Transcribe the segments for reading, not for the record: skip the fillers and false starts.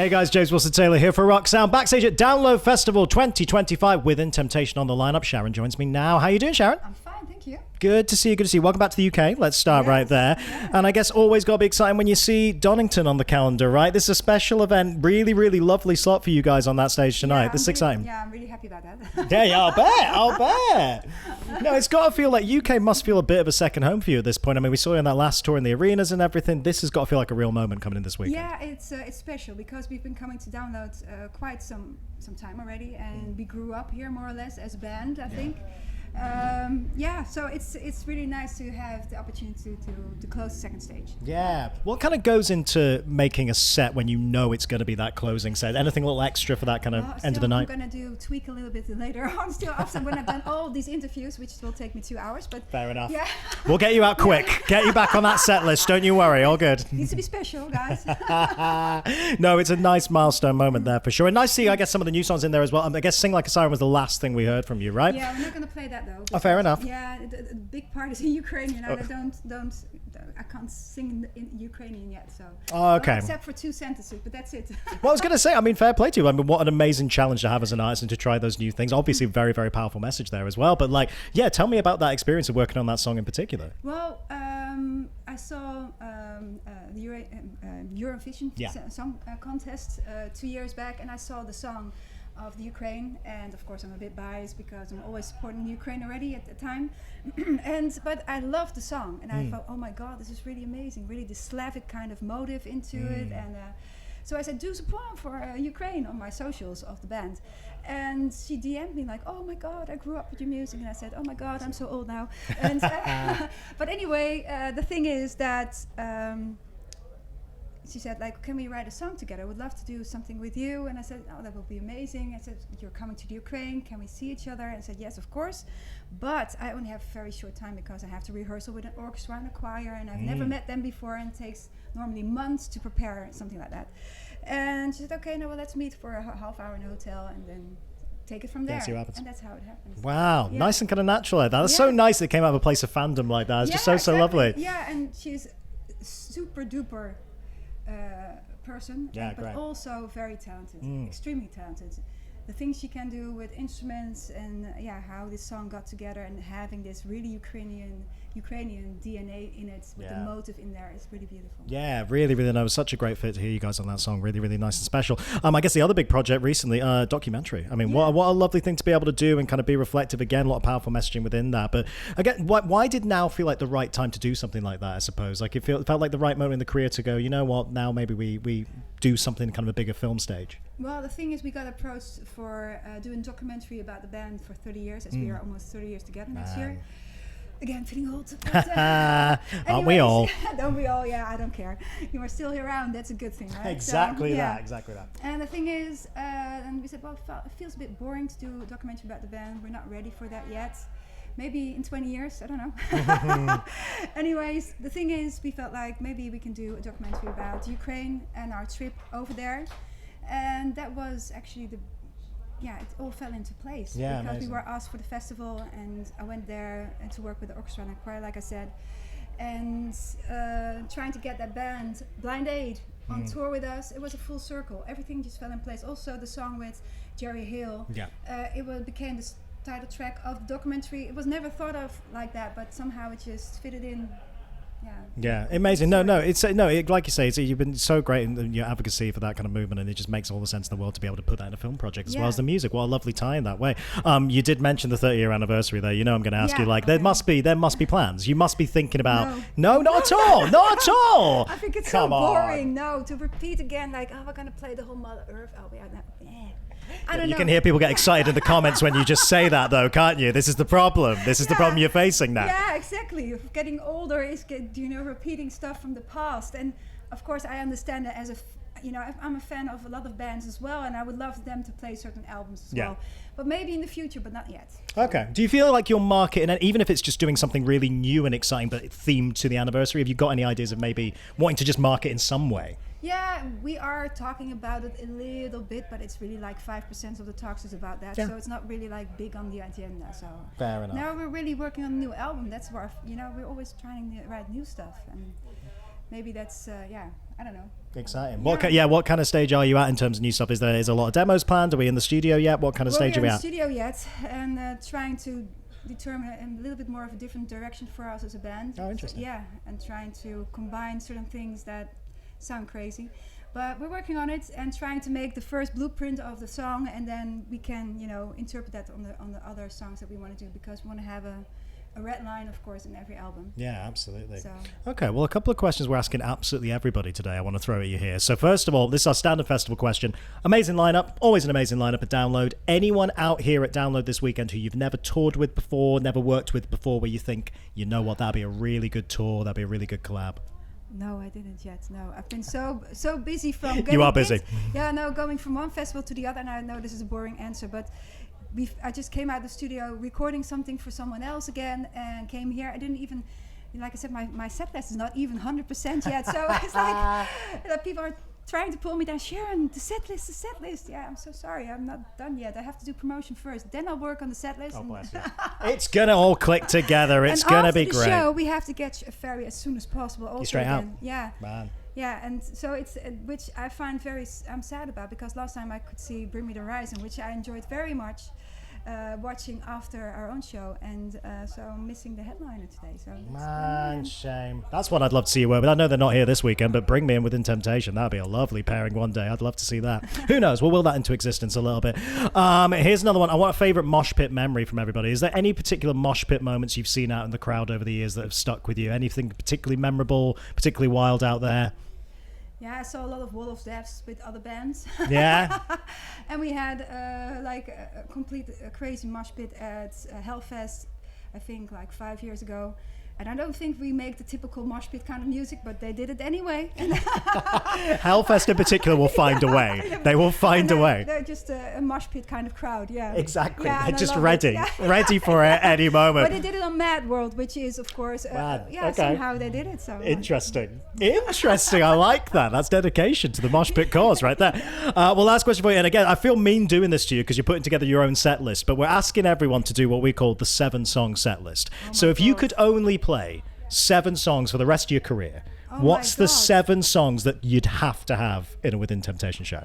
Hey guys, James Wilson-Taylor here for Rock Sound, backstage at Download Festival 2025 with In Temptation on the lineup. Sharon joins me now. How you doing, Sharon? I'm fine, thank you. Good to see you, good to see you. Welcome back to the UK. Let's start right there. Yes. And I guess always got to be exciting when you see Donington on the calendar, right? This is a special event. Really, really lovely slot for you guys on that stage tonight. This is exciting. Yeah, I'm really happy about that. Yeah, I'll bet. No, it's got to feel like UK must feel a bit of a second home for you at this point. I mean, we saw you on that last tour in the arenas and everything. This has got to feel like a real moment coming in this weekend. Yeah, it's special because we've been coming to Download quite some time already, and we grew up here more or less as a band, I think. So it's really nice to have the opportunity to close the second stage. Yeah. What kind of goes into making a set when you know it's going to be that closing set? Anything a little extra for that kind of end of the night? I'm going to tweak a little bit later on still after when I've done all these interviews, which will take me 2 hours. But fair enough. Yeah. We'll get you out quick. Get you back on that set list. Don't you worry. All good. Needs to be special, guys. No, it's a nice milestone moment there for sure. And nice to see, I guess, some of the new songs in there as well. I guess Sing Like a Siren was the last thing we heard from you, right? Yeah, we're not going to play that though. Oh, fair enough. Yeah, the big part is in Ukrainian. I can't sing in Ukrainian yet, so. Oh, okay. Well, except for 2 sentences, but that's it. Well, I was going to say, I mean, fair play to you. I mean, what an amazing challenge to have as an artist and to try those new things. Obviously, a very, very powerful message there as well. But tell me about that experience of working on that song in particular. Well, I saw the Eurovision song contest 2 years back, and I saw the song of the Ukraine, and of course I'm a bit biased because I'm always supporting Ukraine already at the time, but I loved the song, and I thought, oh my god, this is really amazing, really the Slavic kind of motive into it, and so I said, do support for Ukraine on my socials of the band, and she DM'd me like, oh my god, I grew up with your music, and I said, oh my god, I'm so old now, and but anyway, the thing is that she said, like, can we write a song together? I would love to do something with you. And I said, oh, that would be amazing. I said, you're coming to the Ukraine. Can we see each other? And I said, yes, of course. But I only have a very short time because I have to rehearsal with an orchestra and a choir. And I've never met them before. And it takes normally months to prepare something like that. And she said, okay, no, well, let's meet for a half hour in a hotel and then take it from there. And that's how it happens. Wow. Yeah. Nice and kind of natural like that. That's so nice that it came out of a place of fandom like that. It's just so lovely. Yeah, and she's super duper person, but also very talented, extremely talented. The things she can do with instruments and how this song got together and having this really Ukrainian DNA in it with the motive in there is really beautiful. Yeah, really, really nice. It was such a great fit to hear you guys on that song. Really, really nice and special. I guess the other big project recently, documentary. I mean, what a lovely thing to be able to do and kind of be reflective again. A lot of powerful messaging within that. But again, why did now feel like the right time to do something like that? I suppose like it felt like the right moment in the career to go. You know what? Now maybe we do something kind of a bigger film stage. Well, the thing is, we got approached for doing a documentary about the band for 30 years, as we are almost 30 years together next year. Again, feeling old. But, aren't we all? Don't we all? Yeah, I don't care. You are still around. That's a good thing, right? Exactly that. And the thing is, and we said, well, it feels a bit boring to do a documentary about the band. We're not ready for that yet. Maybe in 20 years, I don't know. Anyways, the thing is, we felt like maybe we can do a documentary about Ukraine and our trip over there. And that was actually it all fell into place because amazing. We were asked for the festival, and I went there and to work with the orchestra and choir, like I said, and trying to get that band Blind Aid on tour with us. It was a full circle. Everything just fell in place. Also, the song with Heil, it became the title track of the documentary. It was never thought of like that, but somehow it just fitted in. Yeah, amazing. It's like you say, you've been so great in your advocacy for that kind of movement, and it just makes all the sense in the world to be able to put that in a film project as well as the music. What a lovely tie in that way. You did mention the 30-year anniversary there. You know, I'm going to ask you, there must be plans. You must be thinking about. No, not at all. Not at all. I think it's so boring. No, to repeat again, like, we're going to play the whole Mother Earth. I don't know. You can hear people get excited in the comments when you just say that, though, can't you? This is the problem. This is the problem you're facing now. Yeah, exactly. Getting older is, repeating stuff from the past. And, of course, I understand that as I'm a fan of a lot of bands as well, and I would love them to play certain albums as well. But maybe in the future, but not yet. Okay. Do you feel like you're marketing, and even if it's just doing something really new and exciting, but themed to the anniversary, have you got any ideas of maybe wanting to just market in some way? Yeah, we are talking about it a little bit, but it's really like 5% of the talks is about that. So it's not really like big on the agenda. So fair enough. Now we're really working on a new album. That's where we're always trying to write new stuff, and maybe that's I don't know. Exciting. What kind of stage are you at in terms of new stuff? Is there a lot of demos planned? Are we in the studio yet? What kind of stage are we at? We're in the studio yet, and trying to determine a little bit more of a different direction for us as a band. Oh, interesting. So, and trying to combine certain things that sound crazy. But we're working on it and trying to make the first blueprint of the song, and then we can, interpret that on the other songs that we want to do, because we want to have a red line, of course, in every album. Yeah, absolutely. So. Okay, well, a couple of questions we're asking absolutely everybody today I want to throw at you here. So first of all, this is our standard festival question. Amazing lineup, always an amazing lineup at Download. Anyone out here at Download this weekend who you've never toured with before, never worked with before, where you think, you know what, that'd be a really good tour, that'd be a really good collab? No, I didn't yet. No, I've been so busy from getting You are busy. Going from one festival to the other, and I know this is a boring answer, but I just came out of the studio recording something for someone else again, and came here. I didn't even, like I said, my set list is not even 100% yet. So it's like people are trying to pull me down. Sharon, the set list. Yeah, I'm so sorry, I'm not done yet. I have to do promotion first, then I'll work on the set list. Oh, bless you. It's gonna all click together. It's gonna be great. After the show, we have to get a ferry as soon as possible. Also, you straight out. Yeah. Man. Yeah, and so it's which I find I'm sad about, because last time I could see Bring Me the Horizon, which I enjoyed very much. Watching after our own show, and so I'm missing the headliner today. So man, shame. That's what I'd love to see you work with. I know they're not here this weekend, but bring me in Within Temptation. That'd be a lovely pairing one day. I'd love to see that. Who knows? We'll will that into existence a little bit. Here's another one. I want a favourite mosh pit memory from everybody. Is there any particular mosh pit moments you've seen out in the crowd over the years that have stuck with you? Anything particularly memorable, particularly wild out there? Yeah, I saw a lot of Wall of Deaths with other bands. Yeah. And we had a complete crazy mosh pit at Hellfest, I think like 5 years ago. And I don't think we make the typical mosh pit kind of music, but they did it anyway. Hellfest in particular will find a way. They will find a way. They're just a mosh pit kind of crowd, yeah. Exactly. Yeah, they're just ready. Ready for it any moment. But they did it on Madworld, which is, of course, okay. somehow they did it. So Interesting. I like that. That's dedication to the mosh pit cause right there. Well, last question for you. And again, I feel mean doing this to you because you're putting together your own set list, but we're asking everyone to do what we call the 7-song set list. So if you could only play 7 songs for the rest of your career, what's the 7 songs that you'd have to have in a Within Temptation show?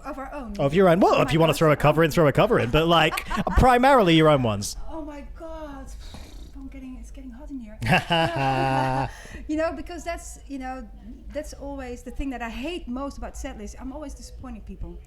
Of our own? Of your own. Well, if you want to throw a cover in, throw a cover in, but like primarily your own ones. Oh my God. It's getting hot in here. Because that's always the thing that I hate most about setlists. I'm always disappointing people.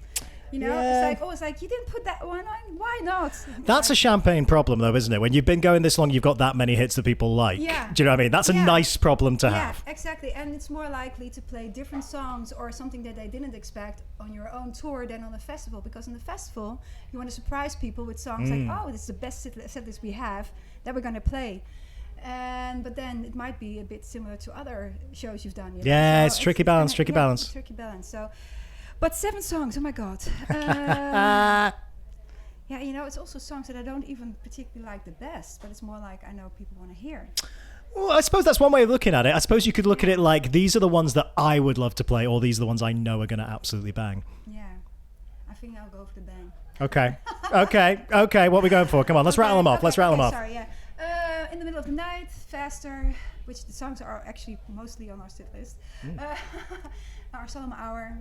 It's like you didn't put that one on. Why not? That's a champagne problem, though, isn't it? When you've been going this long, you've got that many hits that people like. Yeah. Do you know what I mean? That's a nice problem to have. Yeah, exactly. And it's more likely to play different songs or something that they didn't expect on your own tour than on a festival. Because on the festival, you want to surprise people with songs like, oh, this is the best set list we have that we're going to play. But then it might be a bit similar to other shows you've done. Yeah, so it's tricky balance. Tricky balance. So. But 7 songs, oh my God. It's also songs that I don't even particularly like the best, but it's more like I know people want to hear. Well, I suppose that's one way of looking at it. I suppose you could look at it like, these are the ones that I would love to play, or these are the ones I know are going to absolutely bang. Yeah, I think I'll go for the bang. Okay. What are we going for? Come on, let's rattle them off. Sorry, yeah. In the Middle of the Night, Faster, which the songs are actually mostly on our set list. Our Solemn Hour,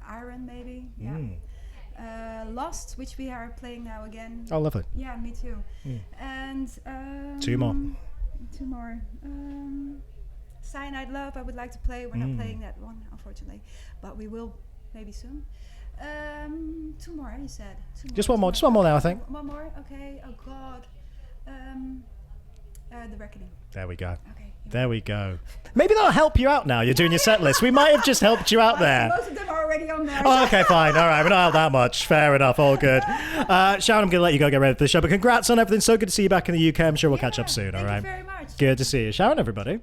Iron maybe, yeah. Lost, which we are playing now again. Oh, lovely. Yeah, me too. And 2 more. 2 more. Cyanide Love, I would like to play. We're not playing that one, unfortunately, but we will maybe soon. 2 more, you said. Just one more now, I think. One more, okay. Oh God. The Reckoning. There we go. Okay. There we go. Maybe that'll help you out now. You're doing your set list. We might have just helped you out there. Most of them are already on there. Oh, okay, fine. All right. We're not out that much. Fair enough. All good. Sharon, I'm going to let you go get ready for the show. But congrats on everything. So good to see you back in the UK. I'm sure we'll catch up soon. All right. Thank you very much. Good to see you. Sharon, everybody.